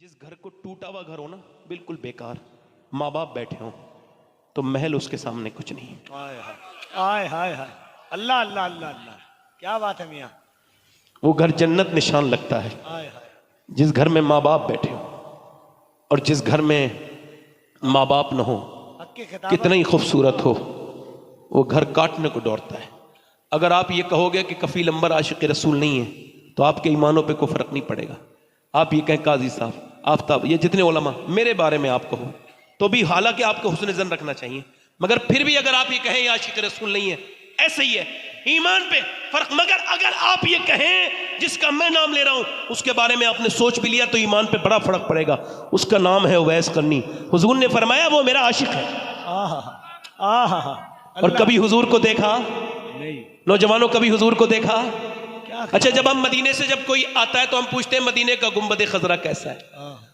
जिस घर को टूटा हुआ घर हो ना, बिल्कुल बेकार, माँ बाप बैठे हों, तो महल उसके सामने कुछ नहीं। हाय हाय हाय हाय, अल्लाह अल्लाह अल्लाह अल्लाह, क्या बात है मियाँ। वो घर जन्नत निशान लगता है। हाय हाय, जिस घर में माँ बाप बैठे हो और जिस घर में माँ बाप न हो, हक्के खिताब कितना ही खूबसूरत हो, वो घर काटने को दौड़ता है। अगर आप ये कहोगे कि कफील अंबर आशिक रसूल नहीं है, तो आपके ईमानों पे कोई फर्क नहीं पड़ेगा। आप ये कहें काजी साहब, आफ्ताब, ये जितने उलमा मेरे बारे में आप कहो, तो भी हालांकि आपको हुस्न ज़न रखना चाहिए, मगर फिर भी अगर आप ये कहें आशिक रसूल नहीं है, ऐसे ही है, ईमान पे फर्क। मगर अगर आप ये कहें जिसका मैं नाम ले रहा हूं उसके बारे में आपने सोच भी लिया, तो ईमान पे बड़ा फर्क पड़ेगा। उसका नाम है उवैस करनी। हुजूर ने फरमाया वो मेरा आशिक है। और कभी हुजूर को देखा नहीं, नौजवानों, कभी हुजूर को देखा? क्या अच्छा, जब हम मदीने से जब कोई आता है तो हम पूछते हैं मदीने का गुंबद खजरा कैसा है,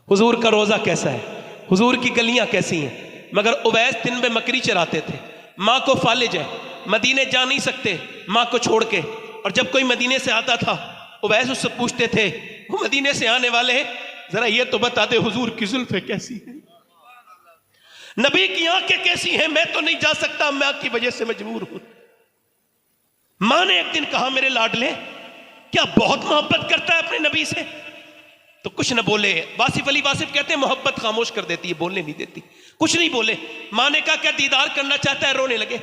हुजूर का रोजा कैसा है, हुजूर की गलियां कैसी हैं। मगर उवैस दिन में मकरी चराते थे, माँ को फालिज है, मदीने जा नहीं सकते माँ को छोड़ के। और जब कोई मदीने से आता था, उवैस उससे पूछते थे, वो मदीने से आने वाले जरा ये तो बता दे हुजूर की जुल्फे कैसी है, नबी की आंखें कैसी हैं, मैं तो नहीं जा सकता, मैं की वजह से मजबूर हूं। मां ने एक दिन कहा, मेरे लाडले क्या बहुत मोहब्बत करता है अपने नबी से? तो कुछ न बोले। वासिफ अली वासिफ कहते हैं मोहब्बत खामोश कर देती है, बोलने नहीं देती। कुछ नहीं बोले। मां ने कहा क्या दीदार करना चाहता है? रोने लगे।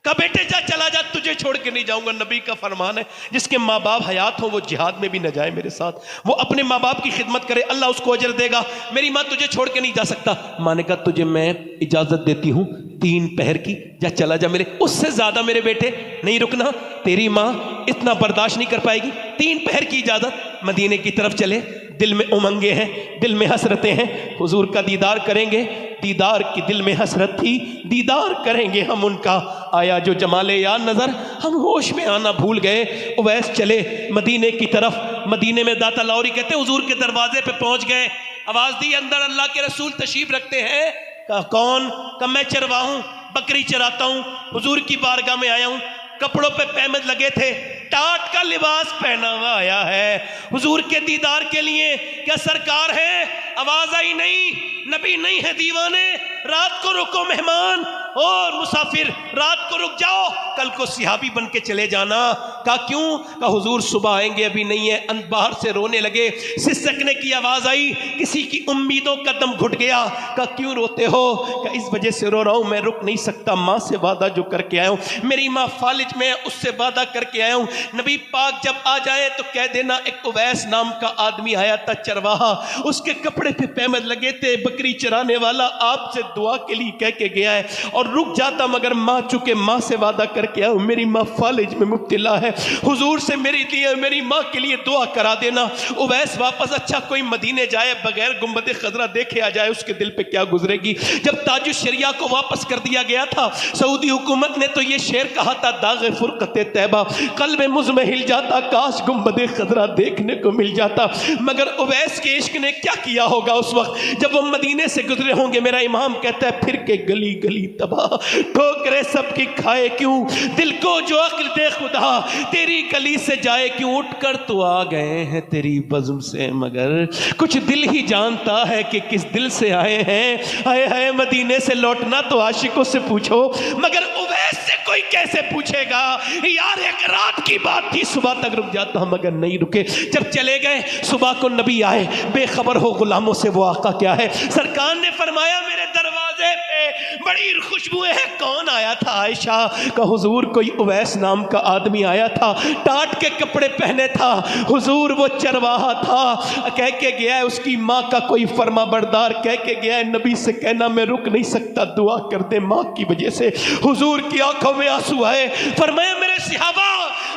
कहा बेटे जा, चला जा, तुझे छोड़ के नहीं जाऊंगा। नबी का फरमान है जिसके माँ बाप हयात हो वो जिहाद में भी न जाए मेरे साथ, वो अपने माँ बाप की खिदमत करे, अल्लाह उसको अजर देगा। मेरी माँ तुझे छोड़ के नहीं जा सकता। माँ ने कहा तुझे मैं इजाजत देती हूँ 3 पहर की, जा चला जा, मेरे उससे ज्यादा मेरे बेटे नहीं रुकना, तेरी माँ इतना बर्दाश्त नहीं कर पाएगी। 3 पहर की इजाजत। मदीने की तरफ चले। दिल में उमंगे हैं, दिल में हसरतें हैं, हुजूर का दीदार करेंगे। दीदार की दिल में हसरत थी, दीदार करेंगे हम उनका। आया जो जमाले या नजर, हम होश में आना भूल गए। उवैस चले मदीने की तरफ। मदीने में दाता लौरी कहते हुजूर के दरवाजे पे पहुंच गए। आवाज दी, अंदर अल्लाह के रसूल तशरीफ रखते हैं। कहा कौन? कहा मैं चरवाहा हूं, बकरी चराता हूं, हुजूर की बारगाह में आया हूं। कपड़ों पे पैमद लगे थे, टाट का लिबास पहना हुआ आया है हुजूर के दीदार के लिए। क्या सरकार है? आवाज आई नहीं, नबी नहीं है दीवाने, रात को रुको मेहमान और मुसाफिर, रात को रुक जाओ, कल को सिहाबी बन के चले जाना। कहा क्यों? कहा हुजूर सुबह आएंगे, अभी नहीं है। बाहर से रोने लगे। सिसकने की आवाज आई, किसी की उम्मीदों का दम घुट गया। कहा क्यों रोते हो? कहा इस वजह से रो रहा हूं, मैं रुक नहीं सकता, माँ से वादा जो करके आया हूं, मेरी माँ फालिज में, उससे वादा करके आया हूं। नबी पाक जब आ जाए तो कह देना एक उवैस नाम का आदमी आया था, चरवाहा, उसके कपड़े पे पैमद लगे थे, बकरी चराने वाला, आपसे दुआ के लिए कह के गया है। और रुक जाता, मगर माँ चुके माँ से वादा करके आया हूं, मेरी माँ फालिज में मुब्तला है, हुजूर से मेरी लिए मेरी माँ के लिए दुआ करा देना। उवैस वापस, अच्छा कोई मदीने जाए बगैर गुंबद खजरा देखे आ जाए, उसके दिल पे क्या गुजरेगी। जब ताजुश शरिया को वापस कर दिया गया था, सऊदी हुकूमत ने तो ये शेर कहा था, दाग़े फुरक़त तैबा, कल्ब मुझ में हिल जाता, काश गुंबद खजरा देखने को मिल जाता। मगर उवैस के इश्क ने क्या किया होगा उस वक्त जब वो मदीने से गुजरे होंगे। मेरा इमाम कहता है फिर के गली गली तबाह, ठोकरे सबकी खाए क्यों, दिल को जो अक्ल दे खुदा, तेरी गली से जाए क्यों। उठकर तो आ गए हैं तेरी बज़्म से, मगर कुछ दिल ही जानता है कि किस दिल से आए हैं। आए हैं मदीने से लौटना तो आशिकों से पूछो, मगर उवैस से कोई कैसे पूछेगा यार। एक रात की बात थी, सुबह तक रुक जाता मगर नहीं रुके। जब चले गए, सुबह को नबी आए, बेखबर हो गुलामों से वो आका क्या है। सरकार ने फरमाया मेरे दरवाजे पे बड़ी खुशबुएं हैं। कौन आया था? आयशा का हुजूर कोई उवैस नाम का आदमी आया था, टाट के कपड़े पहने था, हुजूर वो चरवाहा था, कह के गया है उसकी माँ का कोई फर्मा बरदार, कह के गया है नबी से कहना मैं रुक नहीं सकता, दुआ कर दे माँ की वजह से। हुजूर की आंखों में आंसू आए। फरमाया मेरे सिहाबा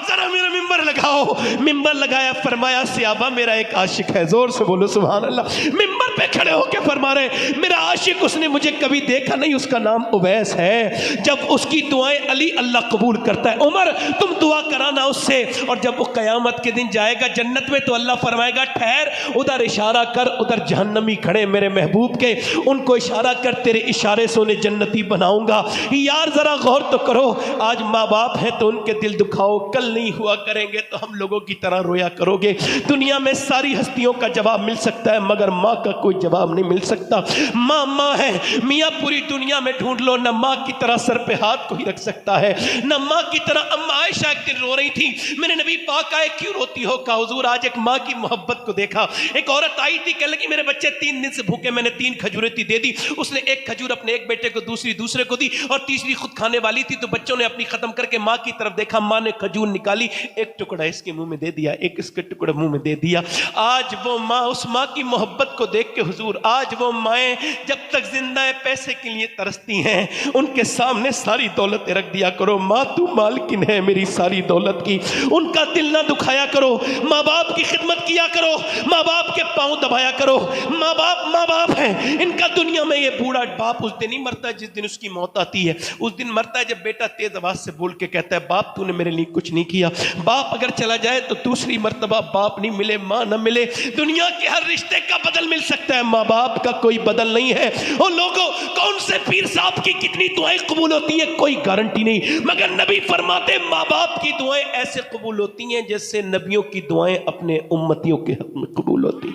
जरा मेरा मिंबर लगाओ। मिंबर लगाया, फरमाया सिहाबा मेरा एक आशिक है, जोर से बोलो सुभान अल्लाह। मिंबर पे खड़े होकर फरमा रहे मेरा आशिक उसने मुझे कभी देखा नहीं, उसका नाम उवैस है। जब उसकी दुआएं अली अल्लाह कबूल करता है। उमर तुम दुआ कराना उससे, और जब वो कयामत के दिन जाएगा जन्नत में तो अल्लाह फरमाएगा ठहर, उधर इशारा कर, उधर जहन्नमी खड़े मेरे महबूब के, उनको इशारा कर, तेरे इशारे से उन्हें जन्नती बनाऊंगा। यार जरा गौर तो करो, आज माँ बाप हैं तो उनके दिल दुखाओ, कल नहीं हुआ करेंगे तो हम लोगों की तरह रोया करोगे। दुनिया में सारी हस्तियों का जवाब मिल सकता है मगर माँ का कोई जवाब नहीं मिल सकता। माँ माँ है मियाँ, पूरी दुनिया में ढूंढ लो, न माँ की तरह सर पे हाथ कोई रख सकता है, न माँ की तरह। अम्मा आयशा एक दिन रो रही थी, मेरे नबी पाक आए, क्यों रोती हो? कहा हुजूर आज एक माँ की मोहब्बत को देखा। एक औरत आई थी, कहने लगी मेरे बच्चे 3 दिन से भूखे, मैंने 3 खजूरें दे दी। उसने एक खजूर अपने एक बेटे को, दूसरी दूसरे को दी, और तीसरी खुद खाने वाली थी। तो बच्चों ने अपनी खत्म करके माँ की तरफ देखा, माँ ने खजूर निकाली, एक टुकड़ा इसके मुंह में दे दिया, एक इसके टुकड़ा मुंह में दे दिया। आज वो माँ, उस माँ की मोहब्बत को देख के हुजूर, आज वो माएँ जब तक जिंदा है पैसे के लिए तरसती हैं, उनके सामने सारी दौलत रख दिया करो। माँ तू मालकिन है मेरी सारी दौलत की, उनका दिल ना दुखाया करो। माँ बाप की खिदमत किया करो, माँ बाप के पांव दबाया करो। माँ बाप हैं, इनका दुनिया में ये बूढ़ा बाप उस दिन ही मरता है जिस दिन उसकी मौत आती है। उस दिन मरता है जब बेटा तेज आवाज से बोल के कहता है बाप तूने मेरे लिए कुछ नहीं किया। बाप अगर चला जाए तो दूसरी मर्तबा बाप नहीं मिले, माँ न मिले। दुनिया के हर रिश्ते का बदल मिल सकता है, माँ बाप का कोई बदल नहीं है। और लोगों, कौन से पीर साहब की कितनी दुआएं कबूल होती है कोई गारंटी नहीं, मगर नबी फरमाते माँ बाप की दुआएं ऐसे कबूल होती हैं जैसे नबियों की दुआएं अपने उम्मतियों के हक में कबूल होती।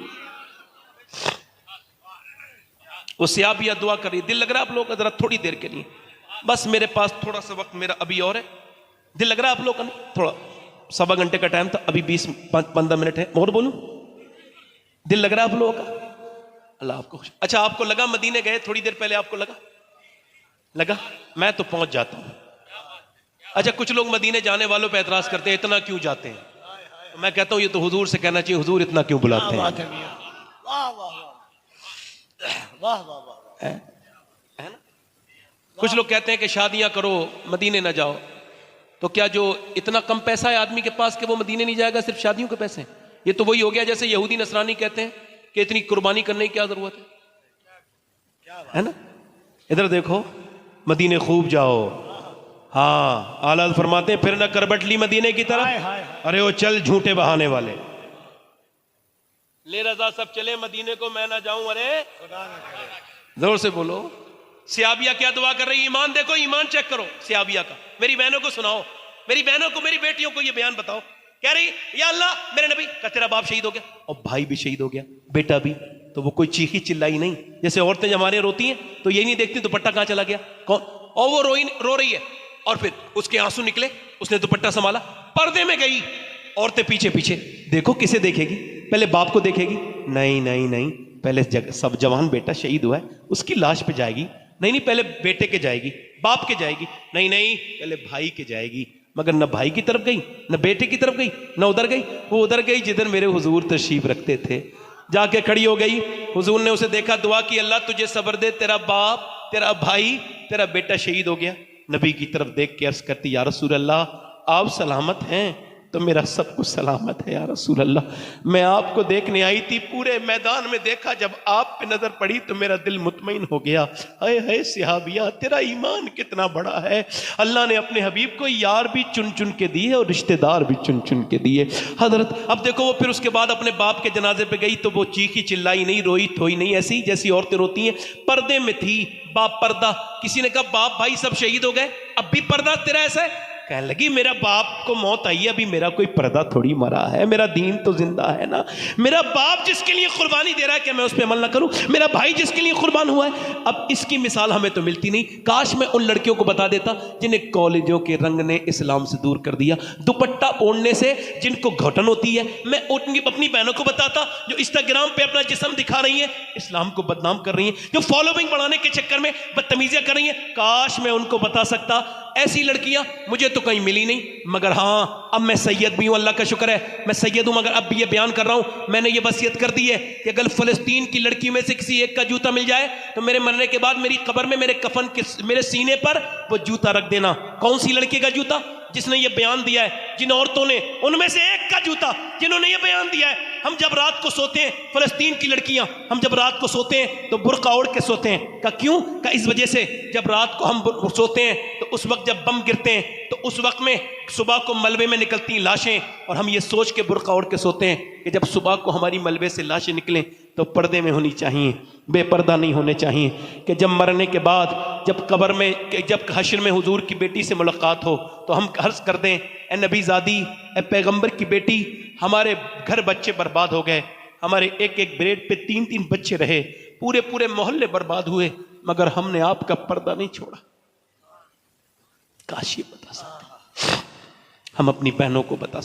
वो सियाबिया दुआ कर रही, दिल लग रहा है आप लोग जरा थोड़ी देर के लिए, बस मेरे पास थोड़ा सा वक्त मेरा अभी और है। दिल लग रहा है आप लोग का? थोड़ा 1.25 घंटे का टाइम था, अभी 20-15 मिनट है, और बोलूं? दिल लग रहा है आप लोगों का? अल्लाह आपको खुश। अच्छा आपको लगा मदीने गए थोड़ी देर पहले, आपको लगा मैं तो पहुंच जाता हूं। अच्छा कुछ लोग मदीने जाने वालों पे एतराज करते हैं इतना क्यों जाते हैं, तो मैं कहता हूं ये तो हुजूर से कहना चाहिए, हुजूर इतना क्यों बुलाते हैं? वाह वाह वाह वाह वाह, है ना? कुछ लोग कहते हैं कि शादियां करो मदीने ना जाओ, तो क्या जो इतना कम पैसा है आदमी के पास कि वो मदीने नहीं जाएगा सिर्फ शादियों के पैसे? ये तो वही हो गया जैसे यहूदी नसरानी कहते हैं कि इतनी कुर्बानी करने की क्या जरूरत है ना? इधर देखो, मदीने खूब जाओ। हाँ आला फरमाते हैं फिर ना करबटली मदीने की तरह। अरे वो चल झूठे बहाने वाले, ले रजा सब चले मदीने को मैं ना जाऊं। अरे जोर से बोलो। सियाबिया क्या दुआ कर रही है? ईमान देखो, ईमान चेक करो सियाबिया का। मेरी बहनों को सुनाओ, मेरी बहनों को, मेरी बेटियों को ये बयान बताओ। कह रही या अल्लाह मेरे नबी का तेरा बाप शहीद हो गया और भाई भी शहीद हो गया, बेटा भी। तो वो कोई चीखी चिल्लाई नहीं, जैसे औरतें जब हमारे रोती हैं तो ये नहीं देखती दुपट्टा कहां चला गया कौन, और वो रो रही है और फिर उसके आंसू निकले, उसने दुपट्टा संभाला, पर्दे में गई, औरतें पीछे पीछे। देखो किसे देखेगी? पहले बाप को देखेगी? नहीं नहीं नहीं, पहले सब जवान बेटा शहीद हुआ है उसकी लाश पे जाएगी। नहीं पहले बेटे के जाएगी, बाप के जाएगी। नहीं पहले भाई के जाएगी। मगर न भाई की तरफ गई, न बेटे की तरफ गई, न उधर गई। वो उधर गई जिधर मेरे हुजूर तशरीफ रखते थे, जाके खड़ी हो गई। हुजूर ने उसे देखा, दुआ की, अल्लाह तुझे सब्र दे, तेरा बाप, तेरा भाई, तेरा बेटा शहीद हो गया। नबी की तरफ देख के अर्ज करती, या रसूल अल्लाह आप सलामत हैं तो मेरा सब कुछ सलामत है। या रसूल अल्लाह मैं आपको देखने आई थी, पूरे मैदान में देखा, जब आप पे नजर पड़ी तो मेरा दिल मुतमईन हो गया। हाय हाय सिहाबिया, तेरा ईमान कितना बड़ा है। अल्लाह ने अपने हबीब को यार भी चुन चुन के दिए और रिश्तेदार भी चुन चुन के दिए। हजरत अब देखो, वो फिर उसके बाद अपने बाप के जनाजे पे गई तो वो चीखी चिल्लाई नहीं, रोई थोई नहीं, ऐसी जैसी औरतें रोती हैं। पर्दे में थी, बाप पर्दा। किसी ने कहा बाप भाई सब शहीद हो गए, अब भी पर्दा तेरा ऐसा है? कहने लगी मेरा बाप को मौत आई है, अभी मेरा कोई पर्दा थोड़ी मरा है, मेरा दीन तो जिंदा है ना। मेरा बाप जिसके लिए कुर्बानी दे रहा है, क्या मैं उस पर अमल ना करूं? मेरा भाई जिसके लिए कुर्बान हुआ है। अब इसकी मिसाल हमें तो मिलती नहीं। काश मैं उन लड़कियों को बता देता जिन्हें कॉलेजों के रंग ने इस्लाम से दूर कर दिया, दुपट्टा ओढ़ने से जिनको घुटन होती है। मैं उनकी अपनी बहनों को बताता जो इंस्टाग्राम पे अपना जिस्म दिखा रही है, इस्लाम को बदनाम कर रही हैं, जो फॉलोइंग बढ़ाने के चक्कर में बदतमीजियां कर रही हैं। काश मैं उनको बता सकता। ऐसी लड़कियां मुझे तो कहीं मिली नहीं, मगर हाँ अब मैं सैयद भी हूं, अल्लाह का शुक्र है मैं सैयद हूं। मगर अब भी ये बयान कर रहा हूं, मैंने ये वसीयत कर दी है कि अगर फलस्तीन की लड़की में से किसी एक का जूता मिल जाए तो मेरे मरने के बाद मेरी कब्र में मेरे कफन के मेरे सीने पर वो जूता रख देना। कौन सी लड़की का जूता? जिसने ये बयान दिया है, जिन औरतों ने, उनमें से एक का जूता जिन्होंने ये बयान दिया है। हम जब रात को सोते हैं, फलस्तीन की लड़कियां, हम जब रात को सोते हैं तो बुर्का ओढ़ के सोते हैं। का क्यों? का इस वजह से जब रात को हम सोते हैं तो उस वक्त जब बम गिरते हैं तो उस वक्त में सुबह को मलबे में निकलती लाशें, और हम ये सोच के बुर्का ओढ़ के सोते हैं कि जब सुबह को हमारी मलबे से लाशें निकलें तो पर्दे में होनी चाहिए, बेपर्दा नहीं होने चाहिए। कि जब मरने के बाद जब कब्र में, जब हश्र में हुजूर की बेटी से मुलाकात हो तो हम अर्ज कर दें, ए नबी ज़ादी, ए पैगंबर की बेटी, हमारे घर बच्चे बर्बाद हो गए, हमारे एक एक बेड पे 3-3 बच्चे रहे, पूरे पूरे मोहल्ले बर्बाद हुए, मगर हमने आपका पर्दा नहीं छोड़ा। काश ये बता सकते, हम अपनी बहनों को बता सकते।